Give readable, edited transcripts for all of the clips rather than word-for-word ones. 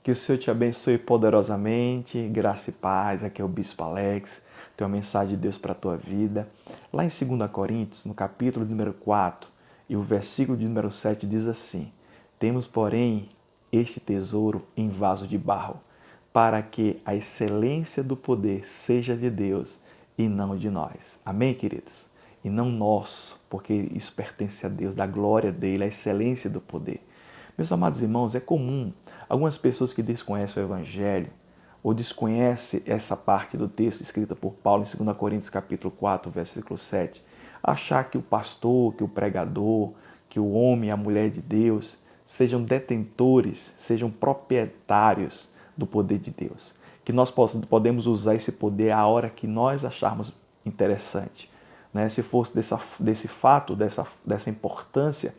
Que o Senhor te abençoe poderosamente, graça e paz. Aqui é o Bispo Alex, tem uma mensagem de Deus para a tua vida. Lá em 2 Coríntios, no capítulo número 4, e o versículo de número 7 diz assim: Temos, porém, este tesouro em vaso de barro, para que a excelência do poder seja de Deus e não de nós. Amém, queridos? E não nosso, porque isso pertence a Deus, da glória dele, a excelência do poder. Meus amados irmãos, é comum algumas pessoas que desconhecem o Evangelho ou desconhecem essa parte do texto escrita por Paulo em 2 Coríntios capítulo 4, versículo 7, achar que o pastor, que o pregador, que o homem e a mulher de Deus sejam detentores, sejam proprietários do poder de Deus. Que nós podemos usar esse poder a hora que nós acharmos interessante. Se fosse desse fato, dessa importância,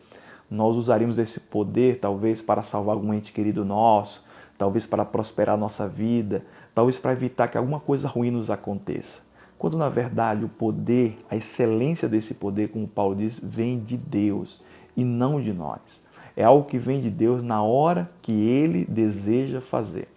nós usaríamos esse poder talvez para salvar algum ente querido nosso, talvez para prosperar a nossa vida, talvez para evitar que alguma coisa ruim nos aconteça. Quando na verdade o poder, a excelência desse poder, como Paulo diz, vem de Deus e não de nós. É algo que vem de Deus na hora que Ele deseja fazer.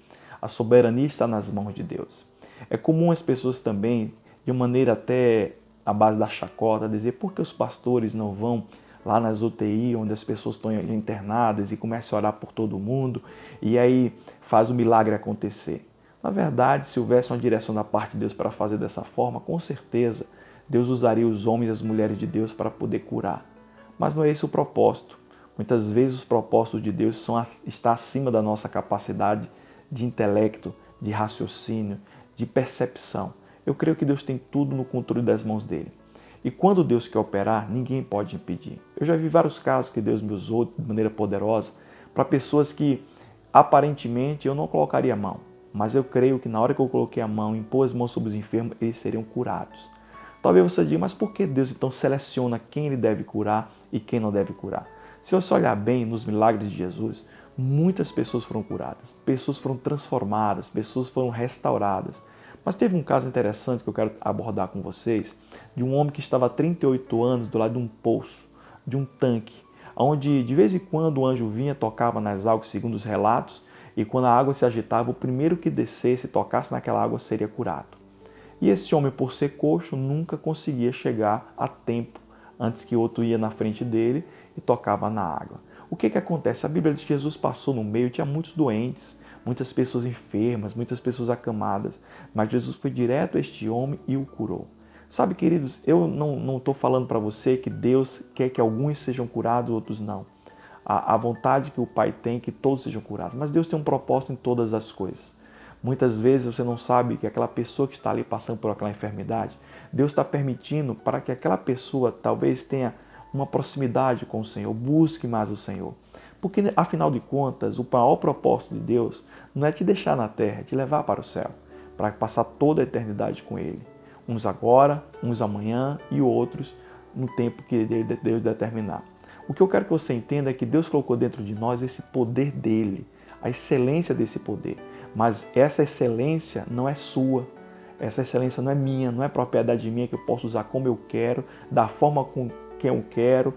A soberania está nas mãos de Deus. É comum as pessoas também, de maneira até à base da chacota, dizer por que os pastores não vão lá nas UTI, onde as pessoas estão internadas e começam a orar por todo mundo e aí faz o milagre acontecer. Na verdade, se houvesse uma direção da parte de Deus para fazer dessa forma, com certeza Deus usaria os homens e as mulheres de Deus para poder curar. Mas não é esse o propósito. Muitas vezes os propósitos de Deus estão acima da nossa capacidade de intelecto, de raciocínio, de percepção. Eu creio que Deus tem tudo no controle das mãos dele. E quando Deus quer operar, ninguém pode impedir. Eu já vi vários casos que Deus me usou de maneira poderosa para pessoas que aparentemente eu não colocaria a mão. Mas eu creio que na hora que eu coloquei a mão, impor as mãos sobre os enfermos, eles seriam curados. Talvez você diga, mas por que Deus então seleciona quem ele deve curar e quem não deve curar? Se você olhar bem nos milagres de Jesus, muitas pessoas foram curadas, pessoas foram transformadas, pessoas foram restauradas. Mas teve um caso interessante que eu quero abordar com vocês, de um homem que estava há 38 anos do lado de um poço, de um tanque, onde de vez em quando o anjo vinha, tocava nas águas, segundo os relatos, e quando a água se agitava, o primeiro que descesse e tocasse naquela água seria curado. E esse homem, por ser coxo, nunca conseguia chegar a tempo antes que outro ia na frente dele e tocava na água. O que acontece? A Bíblia diz que Jesus passou no meio, tinha muitos doentes, muitas pessoas enfermas, muitas pessoas acamadas, mas Jesus foi direto a este homem e o curou. Sabe, queridos, eu não estou falando para você que Deus quer que alguns sejam curados, outros não. A vontade que o Pai tem é que todos sejam curados, mas Deus tem um propósito em todas as coisas. Muitas vezes você não sabe que aquela pessoa que está ali passando por aquela enfermidade, Deus está permitindo para que aquela pessoa talvez tenha uma proximidade com o Senhor, busque mais o Senhor. Porque, afinal de contas, o maior propósito de Deus não é te deixar na terra, é te levar para o céu, para passar toda a eternidade com Ele. Uns agora, uns amanhã e outros no tempo que Deus determinar. O que eu quero que você entenda é que Deus colocou dentro de nós esse poder dele, a excelência desse poder. Mas essa excelência não é sua, essa excelência não é minha, não é propriedade minha que eu posso usar como eu quero, da forma com que eu quero,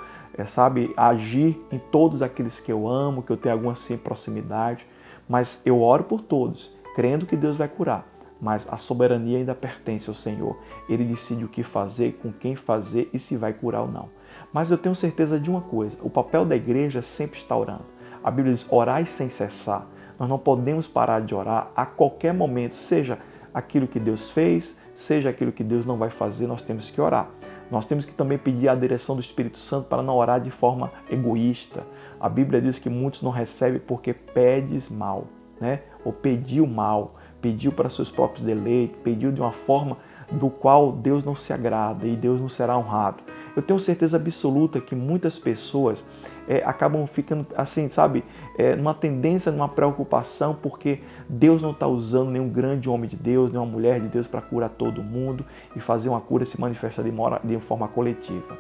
agir em todos aqueles que eu amo, que eu tenho alguma assim, proximidade. Mas eu oro por todos, crendo que Deus vai curar. Mas a soberania ainda pertence ao Senhor. Ele decide o que fazer, com quem fazer e se vai curar ou não. Mas eu tenho certeza de uma coisa, o papel da igreja sempre está orando. A Bíblia diz, orai sem cessar. Nós não podemos parar de orar a qualquer momento, seja aquilo que Deus fez, seja aquilo que Deus não vai fazer, nós temos que orar. Nós temos que também pedir a direção do Espírito Santo para não orar de forma egoísta. A Bíblia diz que muitos não recebem porque pedes mal, ou pediu mal, pediu para seus próprios deleites, pediu de uma forma do qual Deus não se agrada e Deus não será honrado. Eu tenho certeza absoluta que muitas pessoas acabam ficando assim, numa tendência, numa preocupação, porque Deus não está usando nenhum grande homem de Deus, nenhuma mulher de Deus para curar todo mundo e fazer uma cura se manifestar de forma coletiva.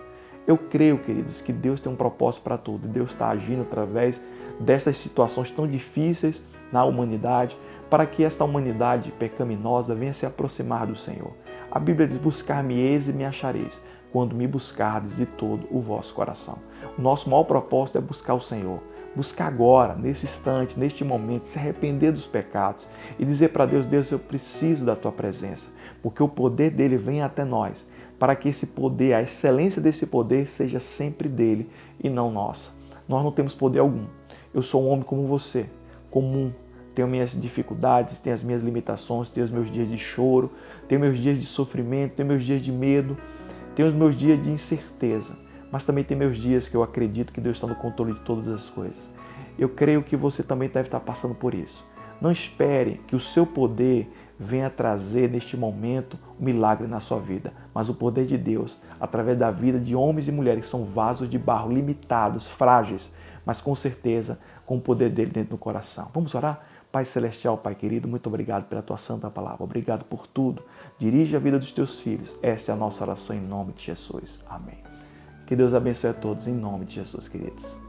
Eu creio, queridos, que Deus tem um propósito para tudo. Deus está agindo através dessas situações tão difíceis na humanidade, para que esta humanidade pecaminosa venha se aproximar do Senhor. A Bíblia diz, buscar-me-eis e me achareis, quando me buscardes de todo o vosso coração. O nosso maior propósito é buscar o Senhor, buscar agora, nesse instante, neste momento, se arrepender dos pecados e dizer para Deus, Deus, eu preciso da tua presença, porque o poder dele vem até nós, para que esse poder, a excelência desse poder seja sempre dele e não nossa. Nós não temos poder algum. Eu sou um homem como você, comum, tenho minhas dificuldades, tenho as minhas limitações, tenho os meus dias de choro, tenho meus dias de sofrimento, tenho meus dias de medo, tenho os meus dias de incerteza, mas também tem meus dias que eu acredito que Deus está no controle de todas as coisas. Eu creio que você também deve estar passando por isso. Não espere que o seu poder venha trazer neste momento um milagre na sua vida, mas o poder de Deus, através da vida de homens e mulheres que são vasos de barro, limitados, frágeis, mas com certeza com o poder dele dentro do coração. Vamos orar? Pai Celestial, Pai querido, muito obrigado pela tua santa palavra. Obrigado por tudo. Dirige a vida dos teus filhos. Esta é a nossa oração em nome de Jesus. Amém. Que Deus abençoe a todos em nome de Jesus, queridos.